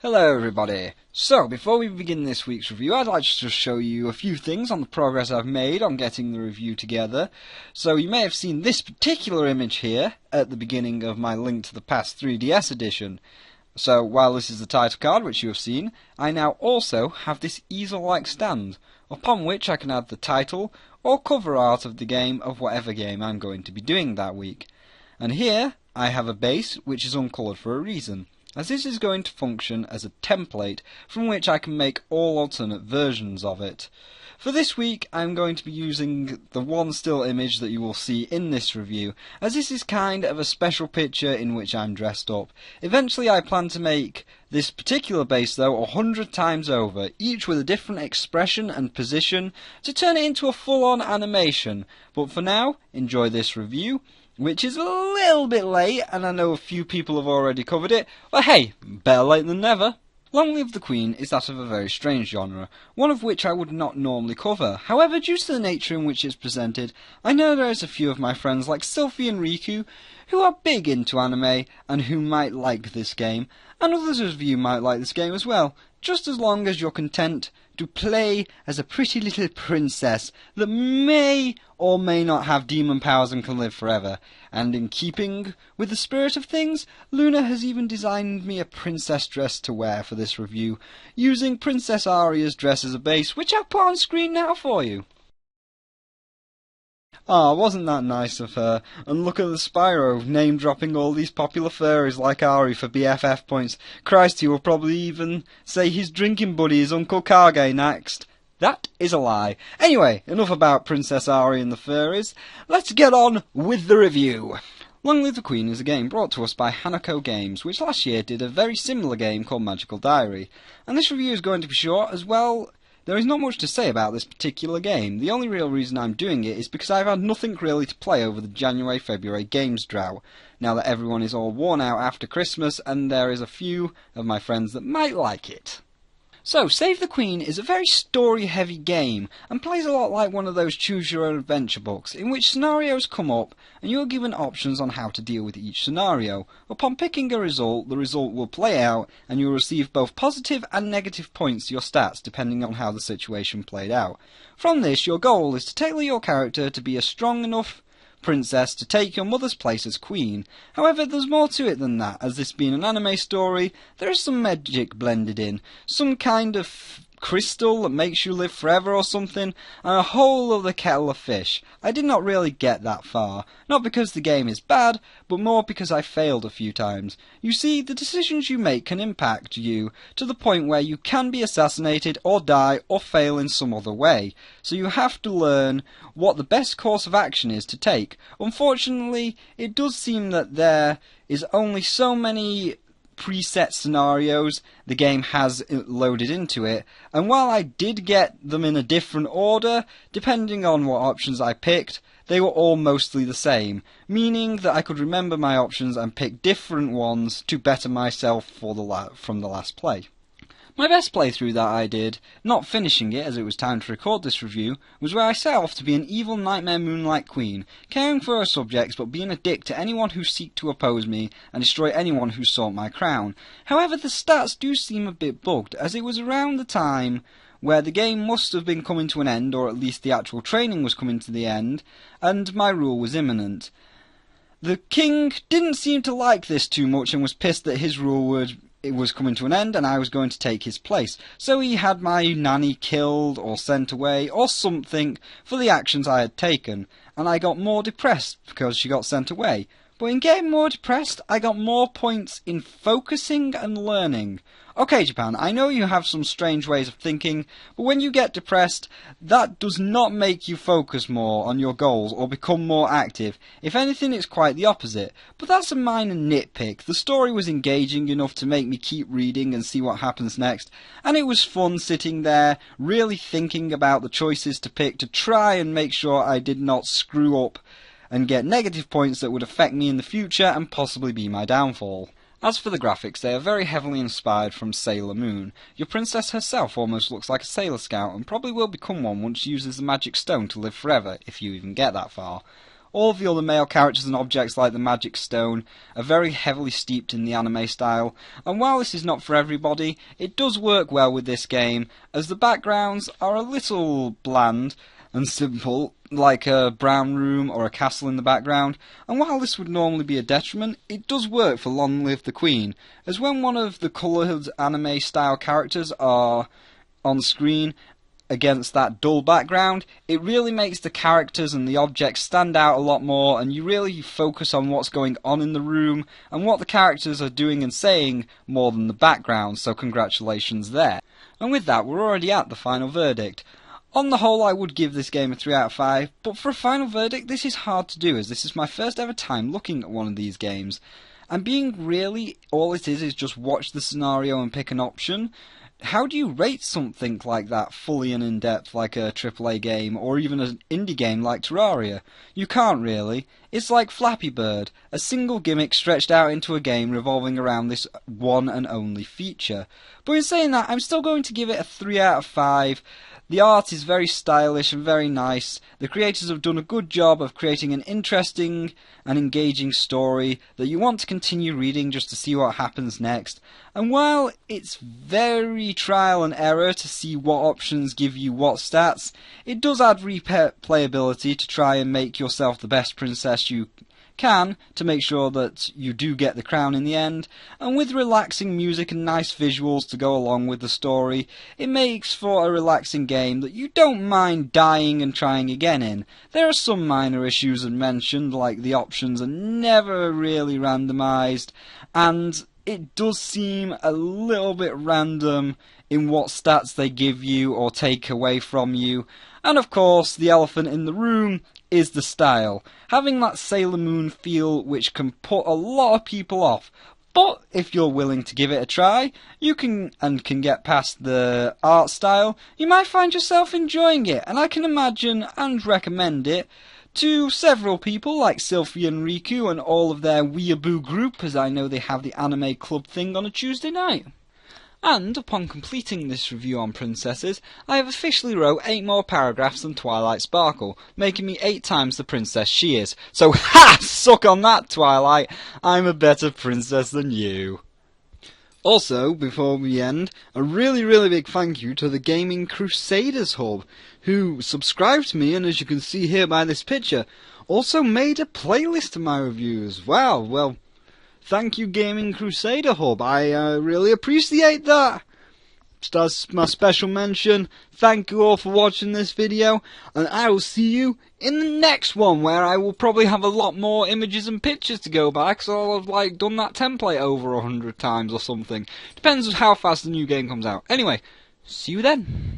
Hello everybody! So, before we begin this week's review, I'd like to just show you a few things on the progress I've made on getting the review together. So, you may have seen this particular image here at the beginning of my Link to the Past 3DS edition. So, while this is the title card, which you have seen, I now also have this easel-like stand, upon which I can add the title or cover art of the game of whatever game I'm going to be doing that week. And here, I have a base which is uncoloured for a reason, as this is going to function as a template from which I can make all alternate versions of it. For this week I'm going to be using the one still image that you will see in this review, as this is kind of a special picture in which I'm dressed up. Eventually I plan to make this particular base though 100 times over, each with a different expression and position, to turn it into a full-on animation. But for now, enjoy this review, which is a little bit late, and I know a few people have already covered it, but hey, better late than never. Long Live the Queen is that of a very strange genre, one of which I would not normally cover. However, due to the nature in which it's presented, I know there is a few of my friends like Sylphie and Riku who are big into anime and who might like this game, and others of you might like this game as well, just as long as you're content to play as a pretty little princess that may or may not have demon powers and can live forever. And in keeping with the spirit of things, Luna has even designed me a princess dress to wear for this review, using Princess Aria's dress as a base, which I'll put on screen now for you. Ah, wasn't that nice of her? And look at the Spyro, name-dropping all these popular furries like Ari for BFF points. Christ, he will probably even say his drinking buddy is Uncle Kage next. That is a lie. Anyway, enough about Princess Ari and the furries. Let's get on with the review. Long Live the Queen is a game brought to us by Hanako Games, which last year did a very similar game called Magical Diary. And this review is going to be short as well. There is not much to say about this particular game. The only real reason I'm doing it is because I've had nothing really to play over the January-February games drought, now that everyone is all worn out after Christmas and there is a few of my friends that might like it. So, Save the Queen is a very story-heavy game, and plays a lot like one of those choose-your-own-adventure books, in which scenarios come up, and you are given options on how to deal with each scenario. Upon picking a result, the result will play out, and you will receive both positive and negative points to your stats, depending on how the situation played out. From this, your goal is to tailor your character to be a strong enough princess to take your mother's place as queen. However, there's more to it than that, as this being an anime story, there is some magic blended in, some kind of crystal that makes you live forever or something, and a whole other kettle of fish. I did not really get that far, not because the game is bad, but more because I failed a few times. You see, the decisions you make can impact you to the point where you can be assassinated or die or fail in some other way, so you have to learn what the best course of action is to take. Unfortunately, it does seem that there is only so many preset scenarios the game has loaded into it, and while I did get them in a different order, depending on what options I picked, they were all mostly the same, meaning that I could remember my options and pick different ones to better myself for from the last play. My best playthrough that I did, not finishing it as it was time to record this review, was where I set off to be an evil nightmare moonlight queen, caring for her subjects but being a dick to anyone who seeked to oppose me and destroy anyone who sought my crown. However, the stats do seem a bit bugged, as it was around the time where the game must have been coming to an end, or at least the actual training was coming to the end, and my rule was imminent. The king didn't seem to like this too much and was pissed that his rule was coming to an end and I was going to take his place. So he had my nanny killed or sent away or something for the actions I had taken, and I got more depressed because she got sent away. But in getting more depressed, I got more points in focusing and learning. Okay, Japan, I know you have some strange ways of thinking, but when you get depressed, that does not make you focus more on your goals or become more active. If anything, it's quite the opposite. But that's a minor nitpick. The story was engaging enough to make me keep reading and see what happens next, and it was fun sitting there, really thinking about the choices to pick to try and make sure I did not screw up and get negative points that would affect me in the future and possibly be my downfall. As for the graphics, they are very heavily inspired from Sailor Moon. Your princess herself almost looks like a Sailor Scout and probably will become one once she uses the magic stone to live forever, if you even get that far. All of the other male characters and objects like the magic stone are very heavily steeped in the anime style, and while this is not for everybody, it does work well with this game, as the backgrounds are a little bland and simple, like a brown room or a castle in the background, and while this would normally be a detriment, it does work for Long Live the Queen, as when one of the coloured anime style characters are on screen against that dull background, it really makes the characters and the objects stand out a lot more, and you really focus on what's going on in the room and what the characters are doing and saying more than the background, so congratulations there. And with that, we're already at the final verdict. On the whole, I would give this game a 3 out of 5, but for a final verdict, this is hard to do, as this is my first ever time looking at one of these games. And being really, all it is just watch the scenario and pick an option. How do you rate something like that fully and in-depth, like a AAA game, or even an indie game like Terraria? You can't really. It's like Flappy Bird, a single gimmick stretched out into a game revolving around this one and only feature. But in saying that, I'm still going to give it a 3 out of 5. The art is very stylish and very nice. The creators have done a good job of creating an interesting and engaging story that you want to continue reading just to see what happens next. And while it's very trial and error to see what options give you what stats, it does add replayability to try and make yourself the best princess you can to make sure that you do get the crown in the end, and with relaxing music and nice visuals to go along with the story, it makes for a relaxing game that you don't mind dying and trying again in. There are some minor issues mentioned, like the options are never really randomised, and it does seem a little bit random in what stats they give you or take away from you, and of course the elephant in the room is the style, having that Sailor Moon feel which can put a lot of people off. But if you're willing to give it a try, you can get past the art style, you might find yourself enjoying it, and I can imagine and recommend it to several people like Sylphie and Riku and all of their weeaboo group, as I know they have the anime club thing on a Tuesday night. And, upon completing this review on princesses, I have officially wrote 8 more paragraphs than Twilight Sparkle, making me 8 times the princess she is. So, ha! Suck on that, Twilight! I'm a better princess than you. Also, before we end, a really big thank you to the Gaming Crusaders Hub, who subscribed to me, and as you can see here by this picture, also made a playlist of my reviews. Wow, well, thank you, Gaming Crusader Hub. I really appreciate that. Just as my special mention, thank you all for watching this video, and I will see you in the next one, where I will probably have a lot more images and pictures to go by, because I'll have done that template over 100 times or something. Depends on how fast the new game comes out. Anyway, see you then.